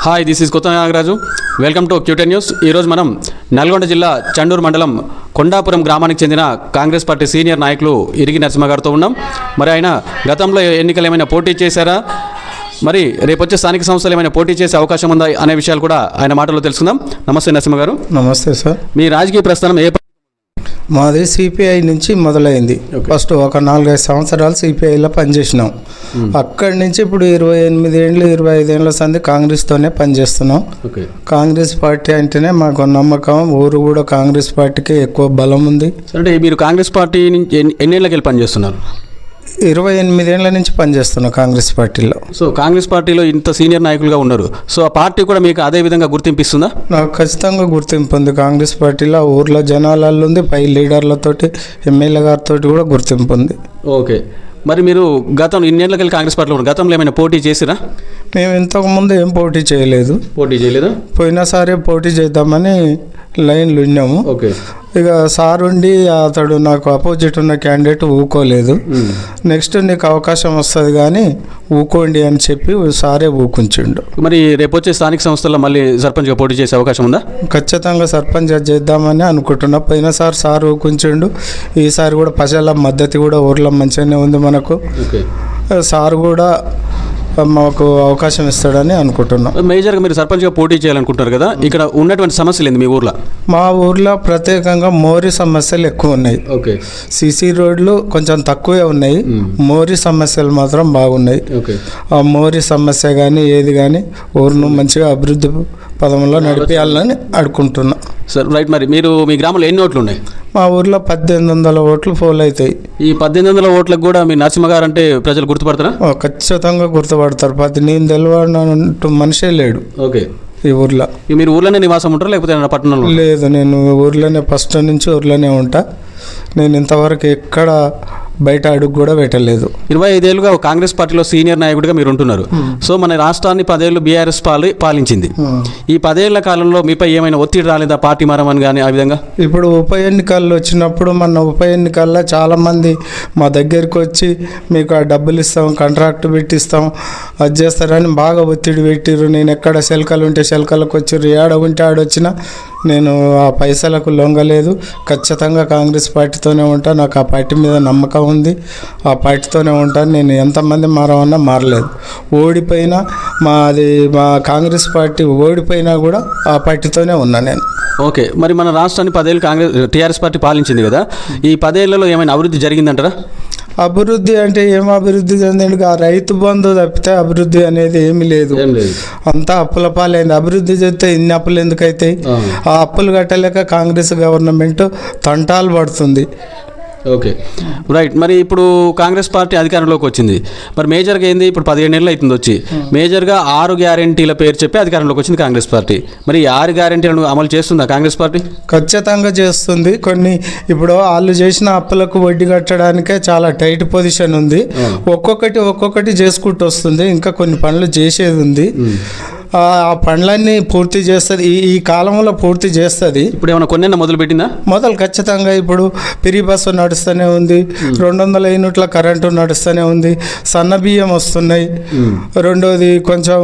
Hi, this is కొత్త Nagaraju. Welcome to Q ten news. ఈరోజు మనం నల్గొండ జిల్లా చండూరు మండలం కొండాపురం గ్రామానికి చెందిన కాంగ్రెస్ పార్టీ సీనియర్ నాయకులు ఇరిగి నరసింహ గారితో ఉన్నాం. మరి ఆయన గతంలో ఎన్నికలు ఏమైనా పోటీ చేశారా, మరి రేపు వచ్చే స్థానిక సంస్థలు ఏమైనా పోటీ చేసే అవకాశం ఉందా అనే విషయాలు కూడా ఆయన మాటల్లో తెలుసుకుందాం. నమస్తే నరసింహ గారు. నమస్తే సార్. మీ రాజకీయ ప్రస్థానం మాది సిపిఐ నుంచి మొదలైంది. ఫస్ట్ ఒక 4-5 సంవత్సరాలు సిపిఐలో పనిచేసినాం. అక్కడి నుంచి ఇప్పుడు 28 ఏళ్ళు 25 ఏళ్ళ సంది కాంగ్రెస్తోనే పనిచేస్తున్నాం. కాంగ్రెస్ పార్టీ అంటేనే మాకు నమ్మకం. ఊరు కూడా కాంగ్రెస్ పార్టీకి ఎక్కువ బలం ఉంది. అంటే మీరు కాంగ్రెస్ పార్టీ నుంచి ఎన్నేళ్ళకి వెళ్ళి పనిచేస్తున్నారు? 28 ఏళ్ల నుంచి పనిచేస్తున్నా కాంగ్రెస్ పార్టీలో. సో కాంగ్రెస్ పార్టీలో ఇంత సీనియర్ నాయకులుగా ఉన్నారు. సో ఆ పార్టీ కూడా మీకు అదే విధంగా గుర్తింపిస్తుందా? నాకు ఖచ్చితంగా గుర్తింపు ఉంది. కాంగ్రెస్ పార్టీలో ఊర్లో జనాలలో ఉంది, పై లీడర్లతోటి ఎమ్మెల్యే గారితో కూడా గుర్తింపు ఉంది. ఓకే, మరి మీరు గతం ఇన్నేళ్ళకి వెళ్ళి కాంగ్రెస్ పార్టీలో గతంలో ఏమైనా పోటీ చేసిరా? మేము ఇంతకుముందు ఏం పోటీ చేయలేదు. పోటీ చేయలేదా? పోయినసారి పోటీ చేద్దామని లైన్లు ఉన్నాము. ఓకే. ఇక సార్ ఉండి అతడు నాకు అపోజిట్ ఉన్న క్యాండిడేట్ ఊకోలేదు. నెక్స్ట్ నీకు అవకాశం వస్తుంది కానీ ఊకోండి అని చెప్పి సారే ఊకుంచిండు. మరి రేపు వచ్చే స్థానిక సంస్థల్లో మళ్ళీ సర్పంచ్గా పోటీ చేసే అవకాశం ఉందా? ఖచ్చితంగా సర్పంచ్ చేద్దామని అనుకుంటున్నా. పోయినసారి సార్ ఊకుంచిండు. ఈసారి కూడా ప్రజల మద్దతు కూడా ఊర్లో మంచిగానే ఉంది మనకు. సార్ కూడా మాకు అవకాశం ఇస్తాడని అనుకుంటున్నాం. మేజర్గా మీరు సర్పంచ్గా పోటీ చేయాలనుకుంటున్నారు కదా, ఇక్కడ ఉన్నటువంటి సమస్యలు ఏంది మీ ఊర్లో? మా ఊర్లో ప్రత్యేకంగా మోరీ సమస్యలు ఎక్కువ ఉన్నాయి. ఓకే. సీసీ రోడ్లు కొంచెం తక్కువే ఉన్నాయి. మోరీ సమస్యలు మాత్రం బాగున్నాయి. ఆ మోరీ సమస్య కానీ ఏది కానీ ఊరును మంచిగా అభివృద్ధి పదంలో నడిపేయాలని అనుకుంటున్నా. Sir right. మరి మీరు మీ గ్రామంలో ఎన్ని ఓట్లు ఉన్నాయి? మా ఊర్లో 1800 ఓట్లు పోల్ అవుతాయి. ఈ 1800 ఓట్లకు కూడా మీ నరసింహ గారు అంటే ప్రజలు గుర్తుపడతారా? ఖచ్చితంగా గుర్తుపడతారు. నేను తెలియనంటూ మనిషే లేడు. ఓకే. ఈ ఊర్లో మీరు ఊర్లోనే నివాసం ఉంటారా లేకపోతే పట్టణంలో? లేదు, నేను ఊర్లోనే ఫస్ట్ నుంచి ఊర్లోనే ఉంటా. నేను ఇంతవరకు ఎక్కడ బయట అడుగు కూడా పెట్టలేదు. 25 ఏళ్ళుగా కాంగ్రెస్ పార్టీలో సీనియర్ నాయకుడిగా మీరు ఉంటున్నారు. సో మన రాష్ట్రాన్ని 10 ఏళ్ళు బీఆర్ఎస్ పాలించింది. ఈ 10 ఏళ్ల కాలంలో మీపై ఏమైనా ఒత్తిడి రాలేదా? పార్టీ మారమని కానీ ఆ విధంగా? ఇప్పుడు ఉప ఎన్నికలు వచ్చినప్పుడు మన ఉప ఎన్నికల్లో చాలామంది మా దగ్గరికి వచ్చి మీకు ఆ డబ్బులు ఇస్తాం, కాంట్రాక్ట్ పెట్టిస్తాం, అది చేస్తారని బాగా ఒత్తిడి పెట్టిర్రు. నేను ఎక్కడ శెల్కలు ఉంటే శెల్కలకు వచ్చిర్రు, ఏడ ఉంటే ఆడొచ్చినా నేను ఆ పైసలకు లొంగలేదు. ఖచ్చితంగా కాంగ్రెస్ పార్టీతోనే ఉంటాను. నాకు ఆ పార్టీ మీద నమ్మకం ఉంది. ఆ పార్టీతోనే ఉంటాను. నేను ఎంతమంది మారమన్నా మారలేదు. ఓడిపోయినా మా కాంగ్రెస్ పార్టీ ఓడిపోయినా కూడా ఆ పార్టీతోనే ఉన్నా నేను. ఓకే. మరి మన రాష్ట్రాన్ని 10 ఏళ్ళు టీఆర్ఎస్ పార్టీ పాలించింది కదా, ఈ 10 ఏళ్లలో ఏమైనా అభివృద్ధి జరిగిందంటారా? అభివృద్ధి అంటే ఏం అభివృద్ధి చెందండి? ఆ రైతు బంధు తప్పితే అభివృద్ధి అనేది ఏమీ లేదు. అంతా అప్పుల పాలైంది. అభివృద్ధి చేస్తే ఇన్ని అప్పులు ఎందుకు అవుతాయి? ఆ అప్పులు కట్టలేక కాంగ్రెస్ గవర్నమెంట్ తంటాలు పడుతుంది. Okay right. మరి ఇప్పుడు కాంగ్రెస్ పార్టీ అధికారంలోకి వచ్చింది. మరి మేజర్గా ఏంది, ఇప్పుడు 17 ఏళ్ళు అవుతుంది వచ్చి, మేజర్గా 6 గ్యారెంటీల పేరు చెప్పి అధికారంలోకి వచ్చింది కాంగ్రెస్ పార్టీ. మరి 6 గ్యారెంటీలను అమలు చేస్తుందా కాంగ్రెస్ పార్టీ? ఖచ్చితంగా చేస్తుంది. కొన్ని ఇప్పుడు వాళ్ళు చేసిన అప్పులకు వడ్డీ కట్టడానికే చాలా టైట్ పొజిషన్ ఉంది. ఒక్కొక్కటి చేసుకుంటూ వస్తుంది. ఇంకా కొన్ని పనులు చేసేది ఉంది. ఆ పనులన్నీ పూర్తి చేస్తుంది. ఈ కాలంలో పూర్తి చేస్తుంది. ఇప్పుడు ఏమైనా కొన్ని మొదలు పెట్టిందా? ఖచ్చితంగా ఇప్పుడు పిరి బస్సు నడుస్తూనే ఉంది. 200 యూనిట్ల కరెంటు నడుస్తూనే ఉంది. సన్న బియ్యం వస్తున్నాయి. రెండోది కొంచెం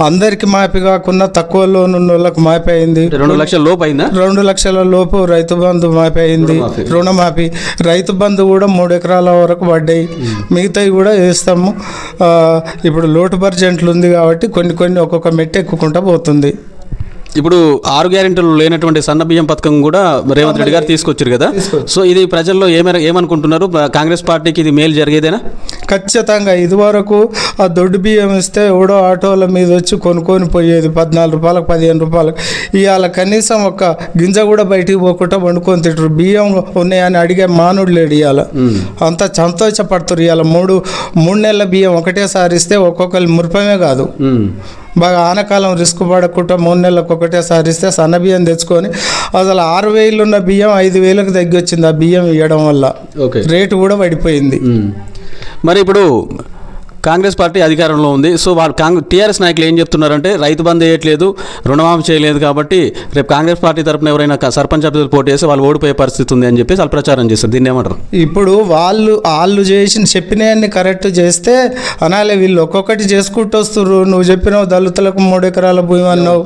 అందరికి మాపి కాకుండా తక్కువ లోన్ ఉన్న వాళ్ళకి మాపి అయింది. 2 లక్షల లోపు అయిందా? 2 లక్షల లోపు రైతు బంధు మాపి అయింది. రుణమాఫీ రైతు బంధు కూడా 3 ఎకరాల వరకు పడ్డాయి. మిగతాయి కూడా వేస్తాము. ఇప్పుడు లోటు బడ్జెట్లు ఉంది కాబట్టి కొన్ని ఒక్కొక్క మెట్టి ఎక్కుకుంటా పోతుంది. ఇప్పుడు 6 గ్యారెంటీలు లేనటువంటి సన్న బియ్యం పథకం కూడా రేవంత్ రెడ్డి గారు తీసుకొచ్చారు కదా. సో ఇది ప్రజల్లో ఏమనుకుంటున్నారు? కాంగ్రెస్ పార్టీకి ఇది మేలు జరిగేదేనా? ఖచ్చితంగా. ఇదివరకు ఆ దొడ్డు బియ్యం ఇస్తే ఎవడో ఆటోల మీద వచ్చి కొనుక్కొని పోయేది 14 రూపాయలకు 15 రూపాయలకు. ఇవాళ కనీసం ఒక గింజ కూడా బయటికి పోకుండా వండుకొని తింటారు. బియ్యం ఉన్నాయని అడిగే మానుడు లేడు. ఇవాళ అంత సంతోషపడుతున్నారు. ఇవాళ 3 నెలల బియ్యం ఒకటేసారి ఇస్తే ఒక్కొక్కరు మురిపమే కాదు, బాగా ఆనకాలం రిస్క్ పడకుండా 3 నెలలకు ఒకటేసారి ఇస్తే సన్న బియ్యం తెచ్చుకొని అసలు 6,000 ఉన్న బియ్యం 5,000కు తగ్గి వచ్చింది. ఆ బియ్యం ఇవ్వడం వల్ల రేటు కూడా పడిపోయింది. మరి ఇప్పుడు కాంగ్రెస్ పార్టీ అధికారంలో ఉంది. సో వాళ్ళు టీఆర్ఎస్ నాయకులు ఏం చెప్తున్నారంటే రైతు బంద్ వేయట్లేదు, రుణమాఫీ చేయలేదు కాబట్టి రేపు కాంగ్రెస్ పార్టీ తరపున ఎవరైనా సర్పంచ్ అభ్యర్థులు పోటీ చేస్తే వాళ్ళు ఓడిపోయే పరిస్థితి ఉంది అని చెప్పేసి వాళ్ళు ప్రచారం చేస్తారు. దీన్ని ఏమంటారు? ఇప్పుడు వాళ్ళు చెప్పినవన్నీ కరెక్ట్ చేస్తే అనాలే, వీళ్ళు ఒక్కొక్కటి చేసుకుంటూ వస్తున్నారు. నువ్వు చెప్పినావు దళితులకు 3 ఎకరాల భూమి అన్నావు,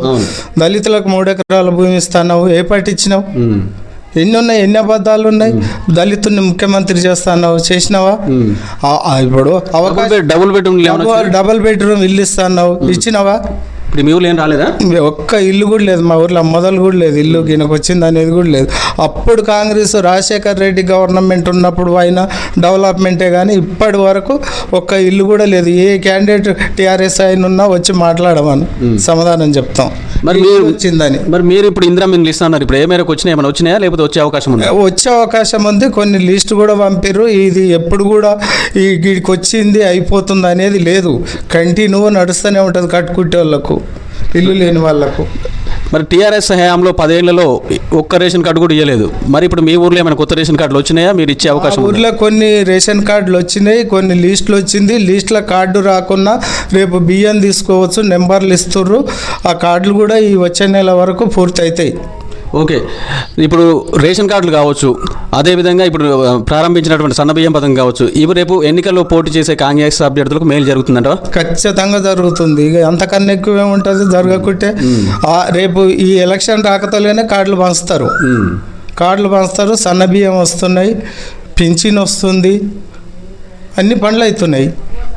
దళితులకు 3 ఎకరాల భూమి ఇస్తావు, ఏ పార్టీ ఇచ్చినావు? ఎన్ని ఉన్నాయి, ఎన్ని అబద్ధాలు ఉన్నాయి? దళితుడిని ముఖ్యమంత్రి చేస్తావు, చేసినావా? ఇప్పుడు డబుల్ బెడ్రూమ్ ఇల్లు ఇస్తావు, ఇచ్చినావా? ఇప్పుడు మీ ఊళ్ళో ఏం రాలేదా? ఒక్క ఇల్లు కూడా లేదు మా ఊర్లో, మొదలు కూడా లేదు, ఇల్లు ఈయనకు వచ్చింది అనేది కూడా లేదు. అప్పుడు కాంగ్రెస్ రాజశేఖర్ రెడ్డి గవర్నమెంట్ ఉన్నప్పుడు అయినా డెవలప్మెంటే కానీ ఇప్పటి వరకు ఒక్క ఇల్లు కూడా లేదు. ఏ క్యాండిడేట్ టీఆర్ఎస్ ఆయన ఉన్నా వచ్చి మాట్లాడమని సమాధానం చెప్తాం. మరి మీరు వచ్చిందని మరి మీరు ఇప్పుడు ఇందిరా మిల్లు ఇస్తున్నారు, ఇప్పుడు ఏ మేరకు వచ్చినాయి, ఏమైనా వచ్చినాయా లేకపోతే వచ్చే అవకాశం ఉంది? వచ్చే అవకాశం ఉంది, కొన్ని లిస్ట్ కూడా పంపిర్రు. ఇది ఎప్పుడు కూడా ఈ వీడికి వచ్చింది అయిపోతుంది అనేది లేదు, కంటిన్యూ నడుస్తూనే ఉంటుంది కట్టుకుంటే వాళ్ళకు, ఇల్లు లేని వాళ్ళకు. మరి టీఆర్ఎస్ హయాంలో 10 ఏళ్లలో ఒక్క రేషన్ కార్డు కూడా ఇవ్వలేదు. మరి ఇప్పుడు మీ ఊర్లో ఏమైనా కొత్త రేషన్ కార్డులు వచ్చినాయా? మీరు ఇచ్చే అవకాశం? ఊర్లో కొన్ని రేషన్ కార్డులు వచ్చినాయి, కొన్ని లిస్టులు వచ్చింది. లిస్టులో కార్డు రాకున్నా రేపు బియ్యం తీసుకోవచ్చు, నెంబర్లు ఇస్తుర్రు. ఆ కార్డులు కూడా ఈ వచ్చే నెల వరకు పూర్తి అవుతాయి. ఓకే, ఇప్పుడు రేషన్ కార్డులు కావచ్చు, అదేవిధంగా ఇప్పుడు ప్రారంభించినటువంటి సన్నబియ్యం పథకం కావచ్చు, ఇవి రేపు ఎన్నికల్లో పోటీ చేసే కాంగ్రెస్ అభ్యర్థులకు మేలు జరుగుతుందంట? ఖచ్చితంగా జరుగుతుంది. ఇక అంతకన్నా ఎక్కువ ఏముంటుంది జరగకుంటే. రేపు ఈ ఎలక్షన్ రాకతోనే కార్డులు పంచుతారు, సన్నబియ్యం వస్తున్నాయి, పింఛన్ వస్తుంది, అన్ని పనులు అవుతున్నాయి.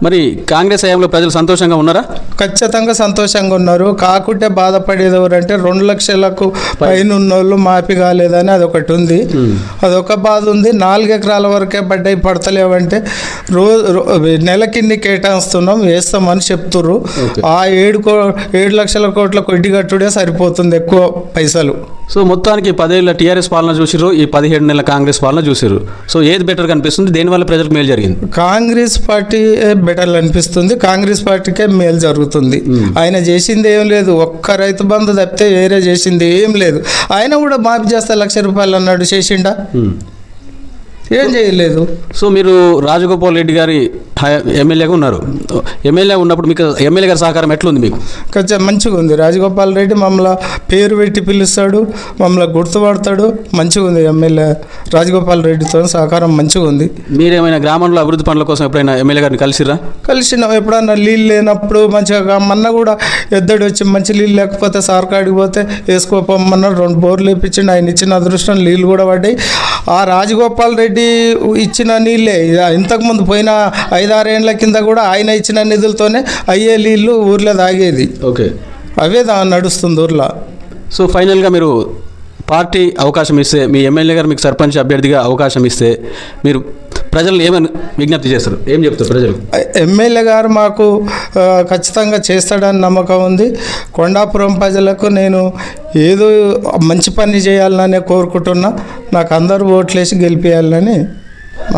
మరి కాంగ్రెస్ హయాంలో ప్రజలు సంతోషంగా ఉన్నారా? ఖచ్చితంగా సంతోషంగా ఉన్నారు. కాకుంటే బాధపడేది ఎవరంటే 2 లక్షలకు పైన ఉన్నోళ్ళు మాఫీ కాలేదని అదొకటి ఉంది, అదొక బాధ ఉంది. 4 ఎకరాల వరకే పడతలేవంటే నెలకిన్ని కేటాయిస్తున్నాం, వేస్తామని చెప్తుర్రు. ఆ 7 లక్షల కోట్ల కొడ్డి కట్టుడే సరిపోతుంది, ఎక్కువ పైసలు. సో మొత్తానికి 10 ఏళ్ళ టీఆర్ఎస్ పాలన చూసిర్రు, ఈ 17 నెలల కాంగ్రెస్ పాలన చూసిర్రు. సో ఏది బెటర్ కనిపిస్తుంది? దేనివల్ల ప్రజలకు మేలు జరిగింది? కాంగ్రెస్ పార్టీ బెటర్ అనిపిస్తుంది, కాంగ్రెస్ పార్టీకే మేలు జరుగుతుంది. ఆయన చేసింది ఏం లేదు, ఒక్క రైతు బంధు తప్పితే వేరే చేసింది ఏం లేదు. ఆయన కూడా మాఫీ చేస్తే 1,00,000 రూపాయలు అన్నాడు, చేసిండా? ఏం చేయలేదు. సో మీరు రాజగోపాల్ రెడ్డి గారి ఎమ్మెల్యేగా ఉన్నారు, ఎమ్మెల్యే ఉన్నప్పుడు మీకు ఎమ్మెల్యే గారి సహకారం ఎట్లుంది మీకు? కొంచెం మంచిగా ఉంది. రాజగోపాల్ రెడ్డి మమ్మల్ని పేరు పెట్టి పిలుస్తాడు, మమ్మల్ని గుర్తుపడతాడు, మంచిగా ఉంది. ఎమ్మెల్యే రాజగోపాల్ రెడ్డితో సహకారం మంచిగా ఉంది. మీరేమైనా గ్రామంలో అభివృద్ధి పనుల కోసం ఎప్పుడైనా ఎమ్మెల్యే గారిని కలిసినాం. ఎప్పుడన్నా నీళ్ళు లేనప్పుడు మంచిగా మొన్న కూడా ఎద్దడి వచ్చి మంచి నీళ్ళు లేకపోతే సార్కాడికి పోతే వేసుకోపోమన్నాడు, 2 బోర్లు వేయించండి. ఆయన ఇచ్చిన అదృష్టం నీళ్ళు కూడా పడ్డాయి. ఆ రాజగోపాల్ రెడ్డి ఇచ్చిన నీళ్ళే ఇంతకుముందు పోయిన 5-6 ఏళ్ల కింద కూడా ఆయన ఇచ్చిన నిధులతోనే అయ్యే నీళ్ళు ఊర్లో తాగేది. ఓకే, అవే నడుస్తుంది ఊర్లో. సో ఫైనల్గా మీరు పార్టీ అవకాశం ఇస్తే, మీ ఎమ్మెల్యే గారు మీకు సర్పంచ్ అభ్యర్థిగా అవకాశం ఇస్తే మీరు ప్రజలను ఏమని విజ్ఞప్తి చేస్తారు, ఏం చెప్తారు ప్రజలు? ఎమ్మెల్యే గారు మాకు ఖచ్చితంగా చేస్తాడని నమ్మకం ఉంది. కొండాపురం ప్రజలకు నేను ఏదో మంచి పని చేయాలనే కోరుకుంటున్నా. నాకు అందరూ ఓట్లేసి గెలిపించాలని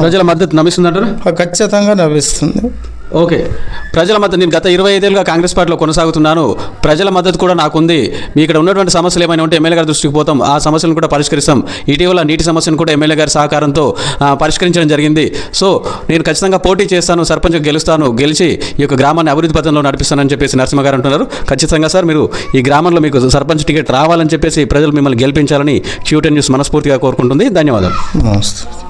ప్రజల మద్దతు నమ్మిస్తుందంటారు? ఖచ్చితంగా నవ్విస్తుంది. ఓకే, ప్రజల మద్దతు, నేను గత 25 ఏళ్ళుగా కాంగ్రెస్ పార్టీలో కొనసాగుతున్నాను, ప్రజల మద్దతు కూడా నాకుంది. మీ ఇక్కడ ఉన్నటువంటి సమస్యలు ఏమైనా ఉంటే ఎమ్మెల్యే గారి దృష్టికి పోతాం, ఆ సమస్యలను కూడా పరిష్కరిస్తాం. ఇటీవల నీటి సమస్యను కూడా ఎమ్మెల్యే గారి సహకారంతో పరిష్కరించడం జరిగింది. సో నేను ఖచ్చితంగా పోటీ చేస్తాను, సర్పంచ్గా గెలుస్తాను, గెలిచి ఈ యొక్క గ్రామాన్ని అభివృద్ధి పథంలో నడిపిస్తానని చెప్పేసి నరసింహ గారు అంటున్నారు. ఖచ్చితంగా సార్, మీరు ఈ గ్రామంలో మీకు సర్పంచ్ టికెట్ రావాలని చెప్పేసి ప్రజలు మిమ్మల్ని గెలిపించాలని Q10 న్యూస్ మనస్ఫూర్తిగా కోరుకుంటుంది. ధన్యవాదాలు. నమస్తే.